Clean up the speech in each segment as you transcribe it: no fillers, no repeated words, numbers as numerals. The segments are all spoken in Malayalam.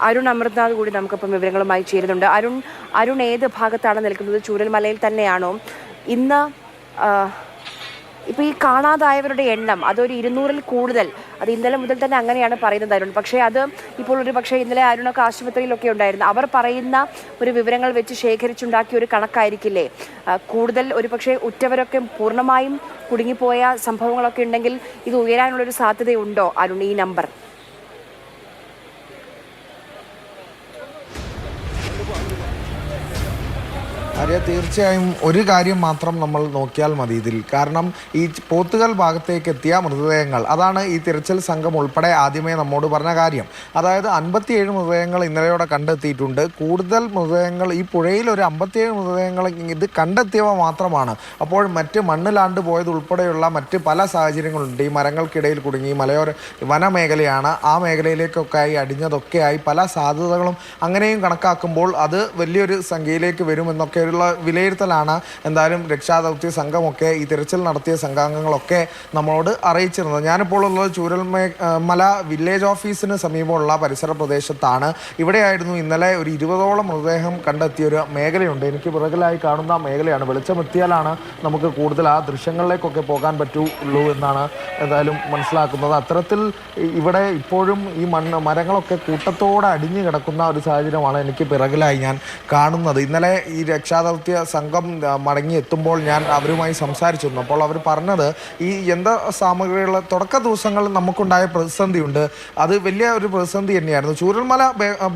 അരുൺ അമൃത്നാഥ് കൂടി നമുക്കിപ്പം വിവരങ്ങളുമായി ചേരുന്നുണ്ട്. അരുൺ ഏത് ഭാഗത്താണ് നിൽക്കുന്നത്? ചൂരൽമലയിൽ തന്നെയാണോ? ഇന്ന് ഇപ്പോൾ ഈ കാണാതായവരുടെ എണ്ണം അതൊരു 200-ൽ കൂടുതൽ, അത് ഇന്നലെ മുതൽ തന്നെ അങ്ങനെയാണ് പറയുന്നത് അരുൺ. പക്ഷേ അത് ഇപ്പോൾ ഒരു പക്ഷേ ഇന്നലെ അരുണൊക്കെ ആശുപത്രിയിലൊക്കെ ഉണ്ടായിരുന്നു, അവർ പറയുന്ന ഒരു വിവരങ്ങൾ വെച്ച് ശേഖരിച്ചുണ്ടാക്കിയ ഒരു കണക്കായിരിക്കില്ലേ കൂടുതൽ? ഒരു പക്ഷേ ഉറ്റവരൊക്കെ പൂർണ്ണമായും കുടുങ്ങിപ്പോയ സംഭവങ്ങളൊക്കെ ഉണ്ടെങ്കിൽ ഇത് ഉയരാനുള്ളൊരു സാധ്യതയുണ്ടോ അരുൺ, ഈ നമ്പർ? ആര്യ, തീർച്ചയായും ഒരു കാര്യം മാത്രം നമ്മൾ നോക്കിയാൽ മതി ഇതിൽ. കാരണം ഈ പോത്തുകൽ ഭാഗത്തേക്ക് എത്തിയ മൃതദേഹങ്ങൾ, അതാണ് ഈ തിരച്ചിൽ സംഘം ഉൾപ്പെടെ ആദ്യമേ നമ്മോട് പറഞ്ഞ കാര്യം. അതായത് 57 മൃതദേഹങ്ങൾ ഇന്നലെയോടെ കണ്ടെത്തിയിട്ടുണ്ട്. കൂടുതൽ മൃതദേഹങ്ങൾ ഈ പുഴയിൽ ഒരു 57 മൃതദേഹങ്ങൾ ഇത് കണ്ടെത്തിയവ മാത്രമാണ്. അപ്പോൾ മറ്റ് മണ്ണിലാണ്ട് പോയത് ഉൾപ്പെടെയുള്ള മറ്റ് പല സാഹചര്യങ്ങളുണ്ട്. ഈ മരങ്ങൾക്കിടയിൽ കുടുങ്ങി, മലയോര വനമേഖലയാണ്, ആ മേഖലയിലേക്കൊക്കെ ആയി അടിഞ്ഞതൊക്കെയായി പല സാധ്യതകളും അങ്ങനെയും കണക്കാക്കുമ്പോൾ അത് വലിയൊരു സംഖ്യയിലേക്ക് വരുമെന്നൊക്കെ വിലയിരുത്തലാണ് എന്തായാലും രക്ഷാദൗത്യ സംഘമൊക്കെ ഈ തിരച്ചിൽ നടത്തിയ സംഘാംഗങ്ങളൊക്കെ നമ്മളോട് അറിയിച്ചിരുന്നത്. ഞാനിപ്പോൾ ഉള്ളത് ചൂരൽമല വില്ലേജ് ഓഫീസിന് സമീപമുള്ള പരിസര പ്രദേശത്താണ്. ഇവിടെയായിരുന്നു ഇന്നലെ ഒരു 20ഓളം മൃതദേഹം കണ്ടെത്തിയ ഒരു മേഖലയുണ്ട്. എനിക്ക് പിറകിലായി കാണുന്ന മേഖലയാണ്. വെളിച്ചമെത്തിയാലാണ് നമുക്ക് കൂടുതൽ ആ ദൃശ്യങ്ങളിലേക്കൊക്കെ പോകാൻ പറ്റുള്ളൂ എന്നാണ് എന്തായാലും മനസ്സിലാക്കുന്നത്. അത്തരത്തിൽ ഇവിടെ ഇപ്പോഴും ഈ മരങ്ങളൊക്കെ കൂട്ടത്തോടെ അടിഞ്ഞു കിടക്കുന്ന ഒരു സാഹചര്യമാണ് എനിക്ക് പിറകിലായി ഞാൻ കാണുന്നത്. ഇന്നലെ ഈ രക്ഷാദൗത്യ സംഘം മടങ്ങി എത്തുമ്പോൾ ഞാൻ അവരുമായി സംസാരിച്ചിരുന്നു. അപ്പോൾ അവർ പറഞ്ഞത് ഈ യന്ത്ര സാമഗ്രികൾ തുടക്ക ദിവസങ്ങളിൽ നമുക്കുണ്ടായ പ്രതിസന്ധിയുണ്ട്, അത് വലിയ ഒരു പ്രതിസന്ധി തന്നെയായിരുന്നു. ചൂരൽമല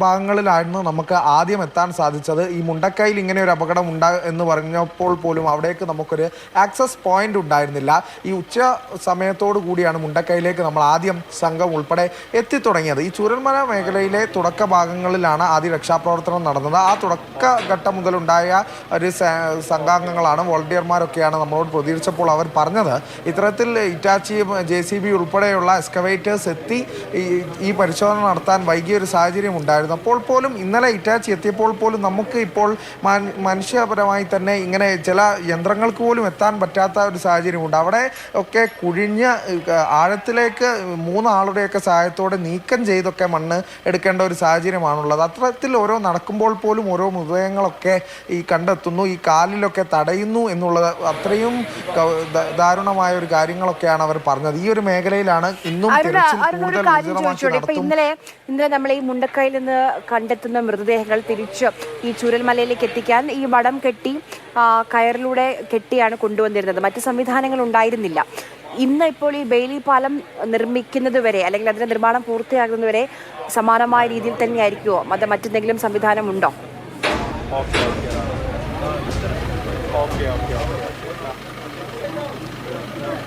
ഭാഗങ്ങളിലായിരുന്നു നമുക്ക് ആദ്യം എത്താൻ സാധിച്ചത്. ഈ മുണ്ടക്കയിൽ ഇങ്ങനെ ഒരു അപകടം എന്ന് പറഞ്ഞപ്പോൾ പോലും അവിടേക്ക് നമുക്കൊരു ആക്സസ് പോയിന്റ് ഉണ്ടായിരുന്നില്ല. ഈ ഉച്ച സമയത്തോടു കൂടിയാണ് മുണ്ടക്കയിലേക്ക് നമ്മൾ ആദ്യം സംഘം ഉൾപ്പെടെ എത്തിത്തുടങ്ങിയത്. ഈ ചൂരൽമല മേഖലയിലെ തുടക്ക ഭാഗങ്ങളിലാണ് ആദ്യ രക്ഷാപ്രവർത്തനം നടന്നത്. ആ തുടക്കഘട്ടം മുതലുണ്ടായ ഒരു സംഘാംഗങ്ങളാണ്, വോളണ്ടിയർമാരൊക്കെയാണ് നമ്മളോട് പ്രതികരിച്ചപ്പോൾ അവർ പറഞ്ഞത് ഇത്തരത്തിൽ ഇറ്റാച്ചിയും JCB ഉൾപ്പെടെയുള്ള എക്സ്കവേറ്റേഴ്സ് എത്തി ഈ പരിശോധന നടത്താൻ വൈകിയൊരു സാഹചര്യം ഉണ്ടായിരുന്നു. അപ്പോൾ പോലും ഇന്നലെ ഇറ്റാച്ചി എത്തിയപ്പോൾ പോലും നമുക്ക് ഇപ്പോൾ മനുഷ്യപരമായി തന്നെ ഇങ്ങനെ ചില യന്ത്രങ്ങൾക്ക് പോലും എത്താൻ പറ്റാത്ത ഒരു സാഹചര്യമുണ്ട്. അവിടെ ഒക്കെ കുഴിഞ്ഞ് ആഴത്തിലേക്ക് 3 ആളുടെയൊക്കെ സഹായത്തോടെ നീക്കം ചെയ്തൊക്കെ മണ്ണ് എടുക്കേണ്ട ഒരു സാഹചര്യമാണുള്ളത്. അത്തരത്തിൽ ഓരോ നടക്കുമ്പോൾ പോലും ഓരോ മൃതദേഹങ്ങളൊക്കെ ഈ കണ്ടെത്തുന്നു, ഈ കാലിലൊക്കെ തടയുന്നു എന്നുള്ളത് അത്രയും ദാരുണമായ ഒരു കാര്യങ്ങളൊക്കെയാണ് അവർ പറഞ്ഞത്. ഈ ഒരു മേഖലയിലാണ് ഇന്നും ഇന്നലെ നമ്മൾ ഈ മുണ്ടക്കയിൽ നിന്ന് കണ്ടെത്തുന്ന മൃതദേഹങ്ങൾ തിരിച്ച് ഈ ചൂരൽമലയിലേക്ക് എത്തിക്കാൻ ഈ വടം കെട്ടി കയറിലൂടെ കെട്ടിയാണ് കൊണ്ടുവന്നിരുന്നത്, മറ്റ് സംവിധാനങ്ങൾ ഉണ്ടായിരുന്നില്ല. ഇന്ന് ഇപ്പോൾ ഈ ബെയിലി പാലം നിർമ്മിക്കുന്നത് വരെ അല്ലെങ്കിൽ അതിന്റെ നിർമ്മാണം പൂർത്തിയാകുന്നതുവരെ സമാനമായ രീതിയിൽ തന്നെ ആയിരിക്കുമോ, മറ്റെന്തെങ്കിലും സംവിധാനമുണ്ടോ?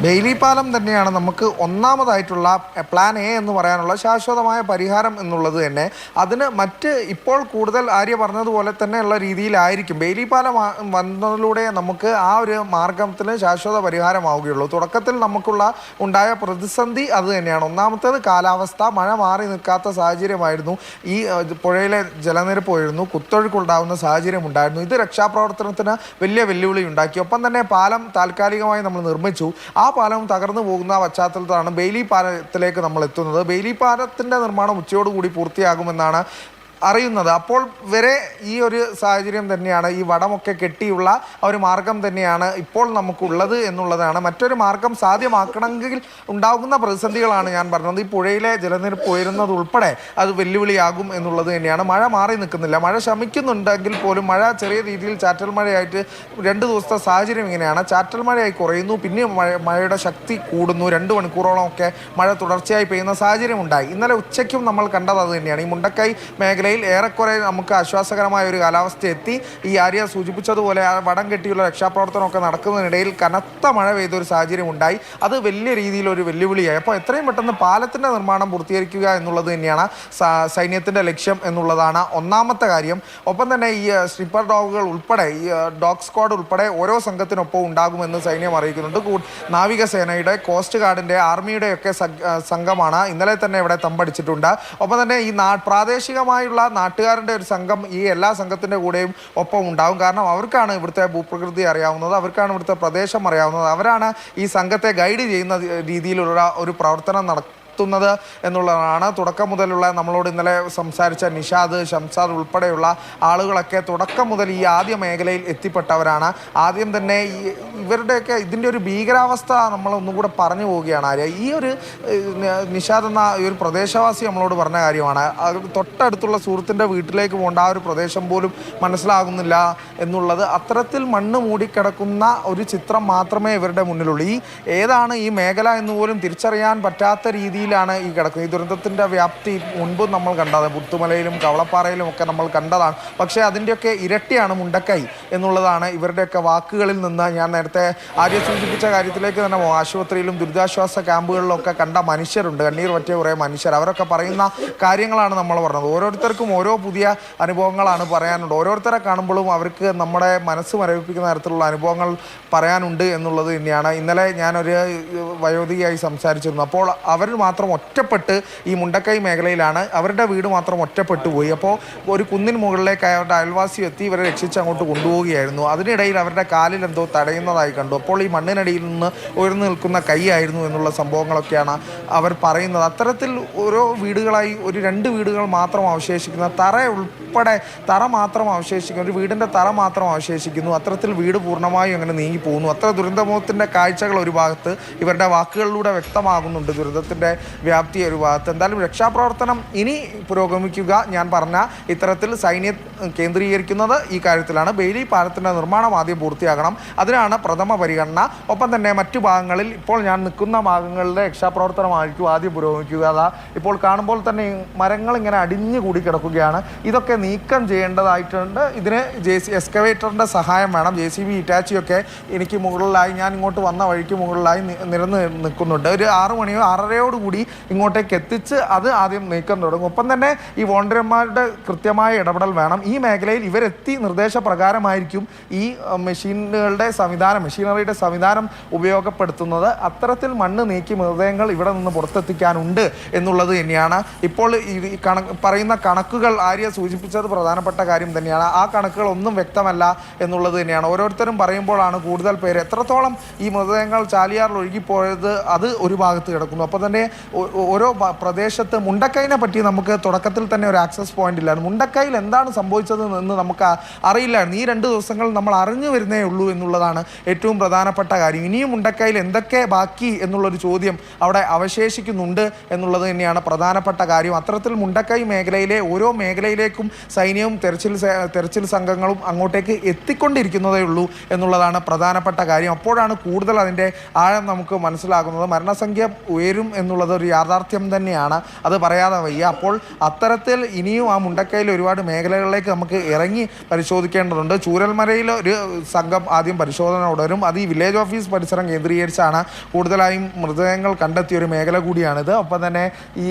ബെയിലി പാലം തന്നെയാണ് നമുക്ക് ഒന്നാമതായിട്ടുള്ള പ്ലാൻ എ എന്ന് പറയാനുള്ള ശാശ്വതമായ പരിഹാരം എന്നുള്ളത് തന്നെ. അതിന് മറ്റ് ഇപ്പോൾ കൂടുതൽ ആര്യ പറഞ്ഞതുപോലെ തന്നെയുള്ള രീതിയിലായിരിക്കും. ബെയിലി പാലം വന്നതിലൂടെ നമുക്ക് ആ ഒരു മാർഗത്തിന് ശാശ്വത പരിഹാരമാവുകയുള്ളൂ. തുടക്കത്തിൽ ഉണ്ടായ പ്രതിസന്ധി അത് തന്നെയാണ്. ഒന്നാമത്തേത് കാലാവസ്ഥ, മഴ മാറി നിൽക്കാത്ത സാഹചര്യമായിരുന്നു. ഈ പുഴയിലെ ജലനിരപ്പ് ഉയർന്നു, കുത്തൊഴുക്കുണ്ടാകുന്ന സാഹചര്യം ഉണ്ടായിരുന്നു. ഇത് രക്ഷാപ്രവർത്തനത്തിന് വലിയ വെല്ലുവിളി ഉണ്ടാക്കി. ഒപ്പം തന്നെ പാലം താൽക്കാലികമായി നമ്മൾ നിർമ്മിച്ചു. ആ പാലം തകർന്നു പോകുന്ന പശ്ചാത്തലത്തിലാണ് ബെയിലി പാലത്തിലേക്ക് നമ്മൾ എത്തുന്നത്. ബെയിലി പാലത്തിൻ്റെ നിർമ്മാണം ഉച്ചയോടുകൂടി പൂർത്തിയാകുമെന്നാണ് അറിയുന്നത്. അപ്പോൾ വരെ ഈ ഒരു സാഹചര്യം തന്നെയാണ്, ഈ വടമൊക്കെ കെട്ടിയുള്ള ഒരു മാർഗം തന്നെയാണ് ഇപ്പോൾ നമുക്കുള്ളത് എന്നുള്ളതാണ്. മറ്റൊരു മാർഗം സാധ്യമാക്കണമെങ്കിൽ ഉണ്ടാകുന്ന പ്രതിസന്ധികളാണ് ഞാൻ പറഞ്ഞത്. ഈ പുഴയിലെ ജലനിരപ്പ് ഉയരുന്നത് ഉൾപ്പെടെ അത് വെല്ലുവിളിയാകും എന്നുള്ളത് തന്നെയാണ്. മഴ മാറി നിൽക്കുന്നില്ല, മഴ ശമിക്കുന്നുണ്ടെങ്കിൽ പോലും മഴ ചെറിയ രീതിയിൽ ചാറ്റൽ മഴയായിട്ട് 2 ദിവസത്തെ സാഹചര്യം ഇങ്ങനെയാണ്. ചാറ്റൽ മഴയായി കുറയുന്നു, പിന്നെ മഴയുടെ ശക്തി കൂടുന്നു. 2 മണിക്കൂറോളം ഒക്കെ മഴ തുടർച്ചയായി പെയ്യുന്ന സാഹചര്യം ഉണ്ടായി. ഇന്നലെ ഉച്ചയ്ക്കും നമ്മൾ കണ്ടത് അത് തന്നെയാണ്. ഈ മുണ്ടക്കൈ മേഖലയിൽ ഏറെക്കുറെ നമുക്ക് ആശ്വാസകരമായ ഒരു കാലാവസ്ഥ എത്തി. ഈ ആര്യ സൂചിപ്പിച്ചതുപോലെ ആ വടം കെട്ടിയുള്ള രക്ഷാപ്രവർത്തനമൊക്കെ നടക്കുന്നതിനിടയിൽ കനത്ത മഴ പെയ്തൊരു സാഹചര്യം ഉണ്ടായി. അത് വലിയ രീതിയിലൊരു വെല്ലുവിളിയായി. അപ്പോൾ എത്രയും പെട്ടെന്ന് പാലത്തിൻ്റെ നിർമ്മാണം പൂർത്തീകരിക്കുക എന്നുള്ളത് തന്നെയാണ് സൈന്യത്തിൻ്റെ ലക്ഷ്യം എന്നുള്ളതാണ് ഒന്നാമത്തെ കാര്യം. ഒപ്പം തന്നെ ഈ സ്നിപ്പർ ഡോഗുകൾ ഉൾപ്പെടെ, ഈ ഡോഗ് സ്ക്വാഡ് ഉൾപ്പെടെ ഓരോ സംഘത്തിനൊപ്പം ഉണ്ടാകുമെന്ന് സൈന്യം അറിയിക്കുന്നുണ്ട്. നാവികസേനയുടെ, കോസ്റ്റ് ഗാർഡിൻ്റെ, ആർമിയുടെയൊക്കെ സംഘമാണ് ഇന്നലെ തന്നെ ഇവിടെ തമ്പടിച്ചിട്ടുണ്ട്. ഒപ്പം തന്നെ ഈ പ്രാദേശികമായുള്ള നാട്ടുകാരുടെ ഒരു സംഘം ഈ എല്ലാ സംഘത്തിൻ്റെ കൂടെയും ഒപ്പം ഉണ്ടാകും. കാരണം അവർക്കാണ് ഇവിടുത്തെ ഭൂപ്രകൃതി അറിയാവുന്നത്, അവർക്കാണ് ഇവിടുത്തെ പ്രദേശം അറിയാവുന്നത്, അവരാണ് ഈ സംഘത്തെ ഗൈഡ് ചെയ്യുന്ന രീതിയിലുള്ള ഒരു പ്രവർത്തനം കണ്ടെത്തുന്നത് എന്നുള്ളതാണ്. തുടക്കം മുതലുള്ള നമ്മളോട് ഇന്നലെ സംസാരിച്ച നിഷാദ്, ഷംസാദ് ഉൾപ്പെടെയുള്ള ആളുകളൊക്കെ തുടക്കം മുതൽ ഈ ആദ്യ മേഖലയിൽ എത്തിപ്പെട്ടവരാണ്. ആദ്യം തന്നെ ഇവരുടെയൊക്കെ ഇതിൻ്റെ ഒരു ഭീകരാവസ്ഥ നമ്മൾ ഒന്നും കൂടെ പറഞ്ഞു പോവുകയാണ് ആര്യ. ഈ ഒരു നിഷാദ് എന്ന ഈ ഒരു പ്രദേശവാസി നമ്മളോട് പറഞ്ഞ കാര്യമാണ്. തൊട്ടടുത്തുള്ള സുഹൃത്തിൻ്റെ വീട്ടിലേക്ക് പോകേണ്ട ആ ഒരു പ്രദേശം പോലും മനസ്സിലാകുന്നില്ല എന്നുള്ളത്. അത്തരത്തിൽ മണ്ണ് മൂടിക്കിടക്കുന്ന ഒരു ചിത്രം മാത്രമേ ഇവരുടെ മുന്നിലുള്ളൂ. ഏതാണ് ഈ മേഖല എന്ന് പോലും തിരിച്ചറിയാൻ പറ്റാത്ത രീതിയിലാണ് ഈ കിടക്കുന്നത്. ഈ ദുരന്തത്തിൻ്റെ വ്യാപ്തി മുൻപ് നമ്മൾ കണ്ടത് പുത്തുമലയിലും കവളപ്പാറയിലും ഒക്കെ നമ്മൾ കണ്ടതാണ്. പക്ഷേ അതിൻ്റെയൊക്കെ ഇരട്ടിയാണ് മുണ്ടക്കൈ എന്നുള്ളതാണ് ഇവരുടെയൊക്കെ വാക്കുകളിൽ നിന്ന്. ഞാൻ നേരത്തെ ആദ്യം സൂചിപ്പിച്ച കാര്യത്തിലേക്ക് തന്നെ ആശുപത്രിയിലും ദുരിതാശ്വാസ ക്യാമ്പുകളിലൊക്കെ കണ്ട മനുഷ്യരുണ്ട്, കണ്ണീർ പറ്റിയ കുറേ മനുഷ്യർ. അവരൊക്കെ പറയുന്ന കാര്യങ്ങളാണ് നമ്മൾ പറഞ്ഞത്. ഓരോരുത്തർക്കും ഓരോ പുതിയ അനുഭവങ്ങളാണ് പറയാനുണ്ട്. ഓരോരുത്തരെ കാണുമ്പോഴും അവർക്ക് നമ്മുടെ മനസ്സ് മരവിപ്പിക്കുന്ന തരത്തിലുള്ള അനുഭവങ്ങൾ പറയാനുണ്ട് എന്നുള്ളത് തന്നെയാണ്. ഇന്നലെ ഞാനൊരു വയോധികയായി സംസാരിച്ചിരുന്നു. അപ്പോൾ അവർ മാത്രം ഒറ്റപ്പെട്ട് ഈ മുണ്ടക്കൈ മേഖലയിലാണ്, അവരുടെ വീട് മാത്രം ഒറ്റപ്പെട്ടു പോയി. അപ്പോൾ ഒരു കുന്നിന് മുകളിലേക്ക് അവരുടെ അയൽവാസി എത്തി ഇവരെ രക്ഷിച്ച് അങ്ങോട്ട് കൊണ്ടുപോവുകയായിരുന്നു. അതിനിടയിൽ അവരുടെ കാലിൽ എന്തോ തടയുന്നതായി കണ്ടു. അപ്പോൾ ഈ മണ്ണിനടിയിൽ നിന്ന് ഉയർന്നു നിൽക്കുന്ന കൈയായിരുന്നു എന്നുള്ള സംഭവങ്ങളൊക്കെയാണ് അവർ പറയുന്നത്. അത്തരത്തിൽ ഓരോ വീടുകളായി ഒരു 2 വീടുകൾ മാത്രം അവശേഷിക്കുന്ന, തറ മാത്രം അവശേഷിക്കുന്നു, ഒരു വീടിൻ്റെ തറ മാത്രം അവശേഷിക്കുന്നു. അത്തരത്തിൽ വീട് പൂർണ്ണമായും അങ്ങനെ നീങ്ങിപ്പോകുന്നു. അത്ര ദുരന്തമുഖത്തിൻ്റെ കാഴ്ചകൾ ഒരു ഭാഗത്ത് ഇവരുടെ വാക്കുകളിലൂടെ വ്യക്തമാകുന്നുണ്ട്. ദുരന്തത്തിൻ്റെ വ്യാപ്തി ഒരു ഭാഗത്ത്. എന്തായാലും രക്ഷാപ്രവർത്തനം ഇനി പുരോഗമിക്കുക. ഞാൻ പറഞ്ഞ ഇത്തരത്തിൽ സൈന്യം കേന്ദ്രീകരിക്കുന്നത് ഈ കാര്യത്തിലാണ്. ബെയിലി പാലത്തിൻ്റെ നിർമ്മാണം ആദ്യം പൂർത്തിയാകണം, അതിനാണ് പ്രഥമ പരിഗണന. ഒപ്പം തന്നെ മറ്റു ഭാഗങ്ങളിൽ ഇപ്പോൾ ഞാൻ നിൽക്കുന്ന ഭാഗങ്ങളിലെ രക്ഷാപ്രവർത്തനമായിരിക്കും ആദ്യം പുരോഗമിക്കുക. അതാ ഇപ്പോൾ കാണുമ്പോൾ തന്നെ മരങ്ങൾ ഇങ്ങനെ അടിഞ്ഞു കൂടി കിടക്കുകയാണ്. ഇതൊക്കെ നീക്കം ചെയ്യേണ്ടതായിട്ടുണ്ട്. ഇതിന് എക്സ്കവേറ്ററിൻ്റെ സഹായം വേണം. JCB ഇറ്റാച്ചിയൊക്കെ എനിക്ക് മുകളിലായി, ഞാൻ ഇങ്ങോട്ട് വന്ന വഴിക്ക് മുകളിലായി നിരന്ന് നിൽക്കുന്നുണ്ട്. ഒരു 6 മണിയോ 6:30 കൂടി ഇങ്ങോട്ടേക്ക് എത്തിച്ച് അത് ആദ്യം നീക്കം തുടങ്ങും. ഒപ്പം തന്നെ ഈ വോളണ്ടിയർമാരുടെ കൃത്യമായ ഇടപെടൽ വേണം. ഈ മേഖലയിൽ ഇവരെത്തി നിർദ്ദേശപ്രകാരമായിരിക്കും ഈ മെഷീനറിയുടെ സംവിധാനം ഉപയോഗപ്പെടുത്തുന്നത്. അത്തരത്തിൽ മണ്ണ് നീക്കി മൃതദേഹങ്ങൾ ഇവിടെ നിന്ന് പുറത്തെത്തിക്കാനുണ്ട് എന്നുള്ളത് തന്നെയാണ്. ഇപ്പോൾ ഈ പറയുന്ന കണക്കുകൾ ആര്യ സൂചിപ്പിച്ചത് പ്രധാനപ്പെട്ട കാര്യം തന്നെയാണ്. ആ കണക്കുകൾ ഒന്നും വ്യക്തമല്ല എന്നുള്ളത് തന്നെയാണ്. ഓരോരുത്തരും പറയുമ്പോഴാണ് കൂടുതൽ പേര് എത്രത്തോളം ഈ മൃതദേഹങ്ങൾ ചാലിയാറിൽ ഒഴുകിപ്പോയത് അത് ഒരു ഭാഗത്ത് കിടക്കുന്നു. അപ്പോൾ തന്നെ ഓരോ പ്രദേശത്ത് മുണ്ടക്കൈനെ പറ്റി നമുക്ക് തുടക്കത്തിൽ തന്നെ ഒരു ആക്സസ് പോയിന്റ് ഇല്ലായിരുന്നു. മുണ്ടക്കൈയിൽ എന്താണ് സംഭവിച്ചത് എന്ന് നമുക്ക് അറിയില്ലായിരുന്നു. ഈ 2 ദിവസങ്ങൾ നമ്മൾ അറിഞ്ഞു വരുന്നേ ഉള്ളൂ എന്നുള്ളതാണ് ഏറ്റവും പ്രധാനപ്പെട്ട കാര്യം. ഇനിയും മുണ്ടക്കൈയിൽ എന്തൊക്കെ ബാക്കി എന്നുള്ളൊരു ചോദ്യം അവിടെ അവശേഷിക്കുന്നുണ്ട് എന്നുള്ളത് തന്നെയാണ് പ്രധാനപ്പെട്ട കാര്യം. അത്തരത്തിൽ മുണ്ടക്കൈ മേഖലയിലെ ഓരോ മേഖലയിലേക്കും സൈന്യവും തെരച്ചിൽ സംഘങ്ങളും അങ്ങോട്ടേക്ക് എത്തിക്കൊണ്ടിരിക്കുന്നതേ ഉള്ളൂ എന്നുള്ളതാണ് പ്രധാനപ്പെട്ട കാര്യം. അപ്പോഴാണ് കൂടുതൽ അതിൻ്റെ ആഴം നമുക്ക് മനസ്സിലാകുന്നത്. മരണസംഖ്യ ഉയരും എന്നുള്ളത് ഒരു യാഥാർത്ഥ്യം തന്നെയാണ്, അത് പറയാതെ വയ്യ. അപ്പോൾ അത്തരത്തിൽ ഇനിയും ആ മുണ്ടക്കൈയിൽ ഒരുപാട് മേഖലകളിലേക്ക് നമുക്ക് ഇറങ്ങി പരിശോധിക്കേണ്ടതുണ്ട്. ചൂരൽമലയിൽ ഒരു സംഘം ആദ്യം പരിശോധന തുടരും. അത് ഈ വില്ലേജ് ഓഫീസ് പരിസരം കേന്ദ്രീകരിച്ചാണ് കൂടുതലായും മൃതദേഹങ്ങൾ കണ്ടെത്തിയ ഒരു മേഖല കൂടിയാണിത്. ഒപ്പം തന്നെ ഈ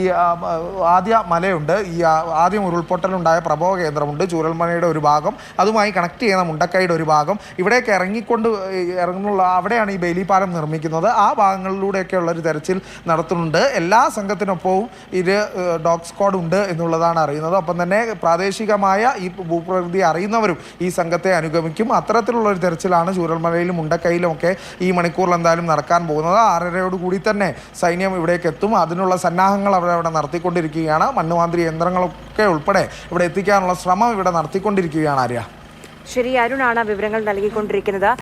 ആദ്യ മലയുണ്ട്, ഈ ആദ്യം ഉരുൾപൊട്ടലുണ്ടായ പ്രഭവ കേന്ദ്രമുണ്ട്, ചൂരൽമലയുടെ ഒരു ഭാഗം, അതുമായി കണക്ട് ചെയ്യുന്ന മുണ്ടക്കൈയുടെ ഒരു ഭാഗം. ഇവിടേക്ക് ഇറങ്ങുന്നുള്ള അവിടെയാണ് ഈ ബെയിലി പാലം നിർമ്മിക്കുന്നത്. ആ ഭാഗങ്ങളിലൂടെയൊക്കെയുള്ള ഒരു തെരച്ചിൽ നടത്തുന്നുണ്ട്. എല്ലാ സംഘത്തിനൊപ്പവും ഡോഗ് സ്ക്വാഡ് ഉണ്ട് എന്നുള്ളതാണ് അറിയുന്നത്. ഒപ്പം തന്നെ പ്രാദേശികമായ ഈ ഭൂപ്രകൃതി അറിയുന്നവരും ഈ സംഘത്തെ അനുഗമിക്കും. അത്തരത്തിലുള്ള ഒരു തെരച്ചിലാണ് ചൂരൽമലയിലും മുണ്ടക്കൈയിലും ഒക്കെ ഈ മണിക്കൂറിൽ എന്തായാലും നടക്കാൻ പോകുന്നത്. 6:30 കൂടി തന്നെ സൈന്യം ഇവിടേക്ക് എത്തും. അതിനുള്ള സന്നാഹങ്ങൾ അവിടെ നടത്തിക്കൊണ്ടിരിക്കുകയാണ്. മണ്ണുമാന്ത്രി യന്ത്രങ്ങളൊക്കെ ഉൾപ്പെടെ ഇവിടെ എത്തിക്കാനുള്ള ശ്രമം ഇവിടെ നടത്തിക്കൊണ്ടിരിക്കുകയാണ് ആര്യ. ശരി, അരുണാണ് വിവരങ്ങൾ നൽകിക്കൊണ്ടിരിക്കുന്നത്.